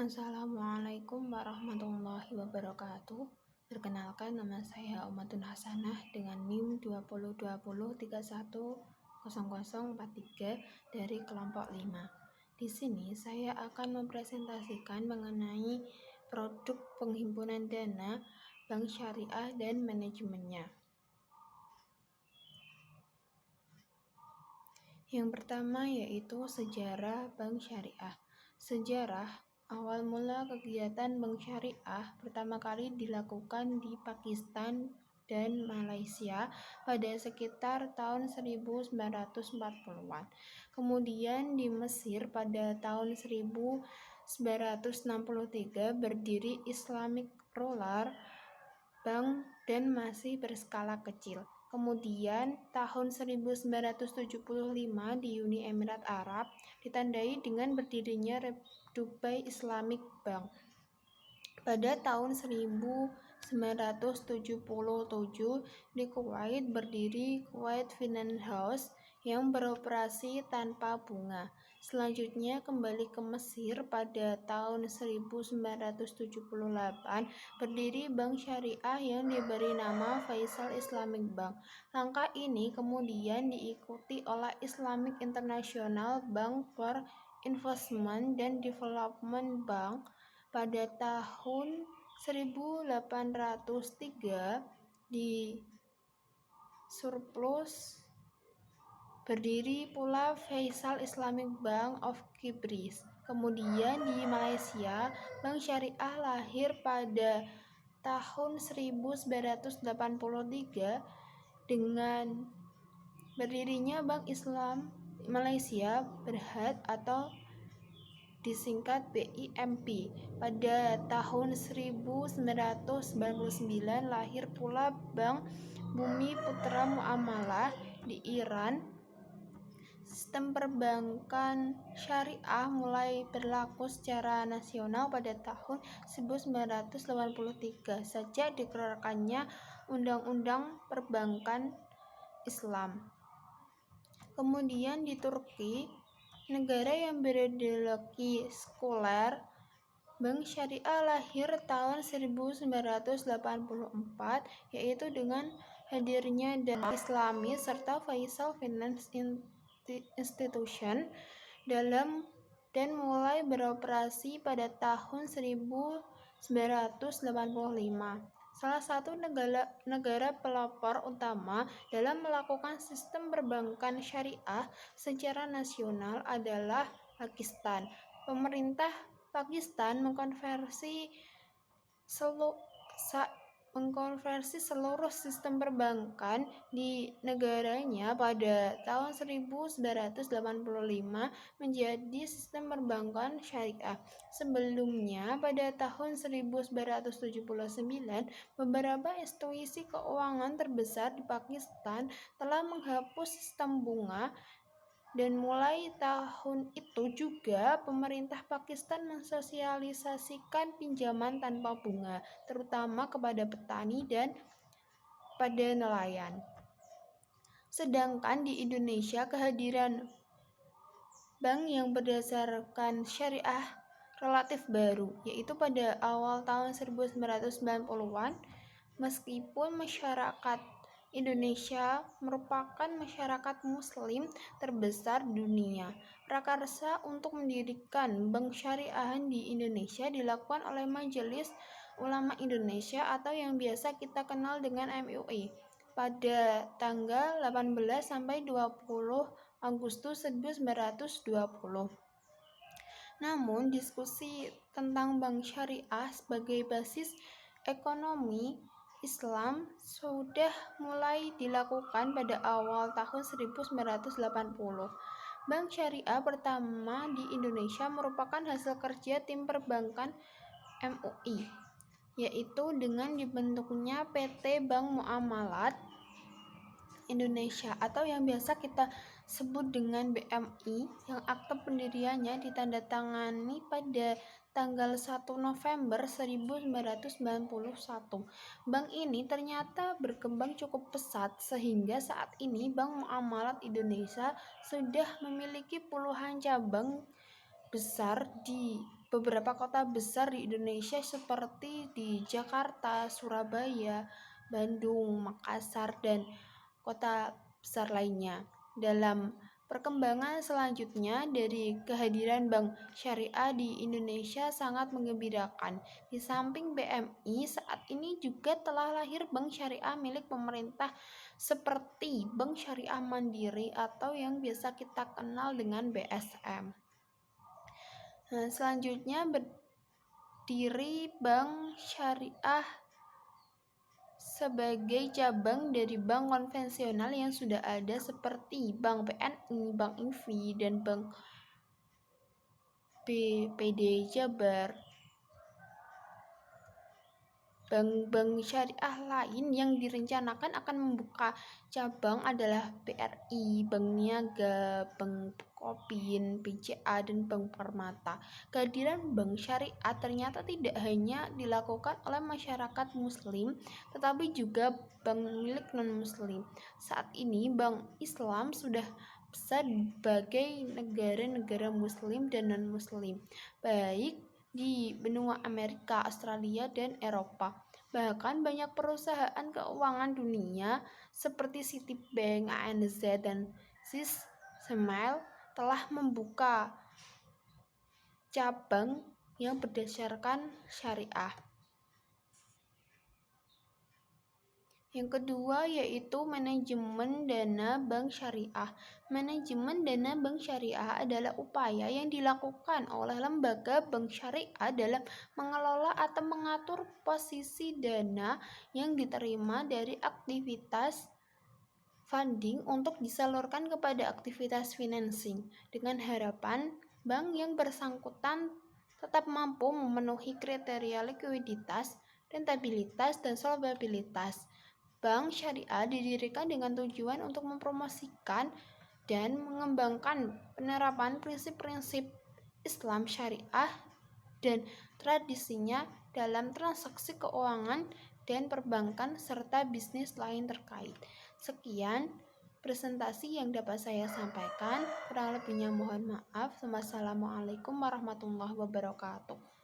Assalamualaikum warahmatullahi wabarakatuh. Perkenalkan, nama saya Umatun Hasanah dengan NIM 2020310043 dari kelompok 5. Di sini saya akan mempresentasikan mengenai produk penghimpunan dana bank syariah dan manajemennya. Yang pertama yaitu sejarah bank syariah. Sejarah awal mula kegiatan bank syariah pertama kali dilakukan di Pakistan dan Malaysia pada sekitar tahun 1940-an. Kemudian di Mesir pada tahun 1963 berdiri Islamic Roller Bank dan masih berskala kecil. Kemudian tahun 1975 di Uni Emirat Arab ditandai dengan berdirinya Dubai Islamic Bank. Pada tahun 1977 di Kuwait berdiri Kuwait Finance House yang beroperasi tanpa bunga. Selanjutnya kembali ke Mesir pada tahun 1978 berdiri Bank Syariah yang diberi nama Faisal Islamic Bank. Langkah ini kemudian diikuti oleh Islamic International Bank for Investment and Development Bank. Pada tahun 1803 di surplus berdiri pula Faisal Islamic Bank of Kibris. Kemudian di Malaysia, Bank Syariah lahir pada tahun 1983 dengan berdirinya Bank Islam Malaysia Berhad atau disingkat BIMP. Pada tahun 1999 lahir pula Bank Bumi Putra Muamalah di Iran. Sistem perbankan syariah mulai berlaku secara nasional pada tahun 1983 sejak dikeluarkannya Undang-Undang Perbankan Islam. Kemudian di Turki, negara yang berideologi sekuler, Bank Syariah lahir tahun 1984 yaitu dengan hadirnya dana Islami serta Faisal Finance Institution dan mulai beroperasi pada tahun 1985. Salah satu negara pelopor utama dalam melakukan sistem perbankan syariah secara nasional adalah Pakistan. Pemerintah Pakistan mengkonversi seluruh sistem perbankan di negaranya pada tahun 1985 menjadi sistem perbankan syariah. Sebelumnya, pada tahun 1979, beberapa institusi keuangan terbesar di Pakistan telah menghapus sistem bunga. Dan mulai tahun itu juga pemerintah Pakistan mensosialisasikan pinjaman tanpa bunga, terutama kepada petani dan pada nelayan. Sedangkan di Indonesia kehadiran bank yang berdasarkan syariah relatif baru, yaitu pada awal tahun 1990-an, meskipun masyarakat Indonesia merupakan masyarakat muslim terbesar dunia. Prakarsa untuk mendirikan bank syariah di Indonesia dilakukan oleh Majelis Ulama Indonesia atau yang biasa kita kenal dengan MUI pada tanggal 18 sampai 20 Agustus 1920. Namun, diskusi tentang bank syariah sebagai basis ekonomi Islam sudah mulai dilakukan pada awal tahun 1980. Bank syariah pertama di Indonesia merupakan hasil kerja tim perbankan MUI, yaitu dengan dibentuknya PT Bank Muamalat Indonesia atau yang biasa kita sebut dengan BMI, yang akte pendiriannya ditandatangani pada tanggal 1 November 1991. Bank ini ternyata berkembang cukup pesat sehingga saat ini Bank Muamalat Indonesia sudah memiliki puluhan cabang besar di beberapa kota besar di Indonesia seperti di Jakarta, Surabaya, Bandung, Makassar, dan kota besar lainnya. Dalam perkembangan selanjutnya dari kehadiran bank syariah di Indonesia sangat menggembirakan. Di samping BMI, saat ini juga telah lahir bank syariah milik pemerintah seperti Bank Syariah Mandiri atau yang biasa kita kenal dengan BSM. Nah, selanjutnya berdiri Bank Syariah sebagai cabang dari bank konvensional yang sudah ada seperti Bank BNI, Bank INVI, dan Bank BPD Jabar. Bank-bank syariah lain yang direncanakan akan membuka cabang adalah BRI, Bank Niaga, Bank Bukopin, BCA, dan Bank Permata. Kehadiran bank syariah ternyata tidak hanya dilakukan oleh masyarakat muslim, tetapi juga bank milik non-muslim. Saat ini bank Islam sudah besar bagi negara-negara muslim dan non-muslim, baik di benua Amerika, Australia, dan Eropa. Bahkan banyak perusahaan keuangan dunia seperti Citibank, ANZ, dan Swiss Smile telah membuka cabang yang berdasarkan syariah. Yang kedua yaitu manajemen dana bank syariah. Manajemen dana bank syariah adalah upaya yang dilakukan oleh lembaga bank syariah dalam mengelola atau mengatur posisi dana yang diterima dari aktivitas funding untuk disalurkan kepada aktivitas financing dengan harapan bank yang bersangkutan tetap mampu memenuhi kriteria likuiditas, rentabilitas, dan solvabilitas. Bank syariah didirikan dengan tujuan untuk mempromosikan dan mengembangkan penerapan prinsip-prinsip Islam syariah dan tradisinya dalam transaksi keuangan dan perbankan serta bisnis lain terkait. Sekian presentasi yang dapat saya sampaikan. Kurang lebihnya mohon maaf. Wassalamualaikum warahmatullahi wabarakatuh.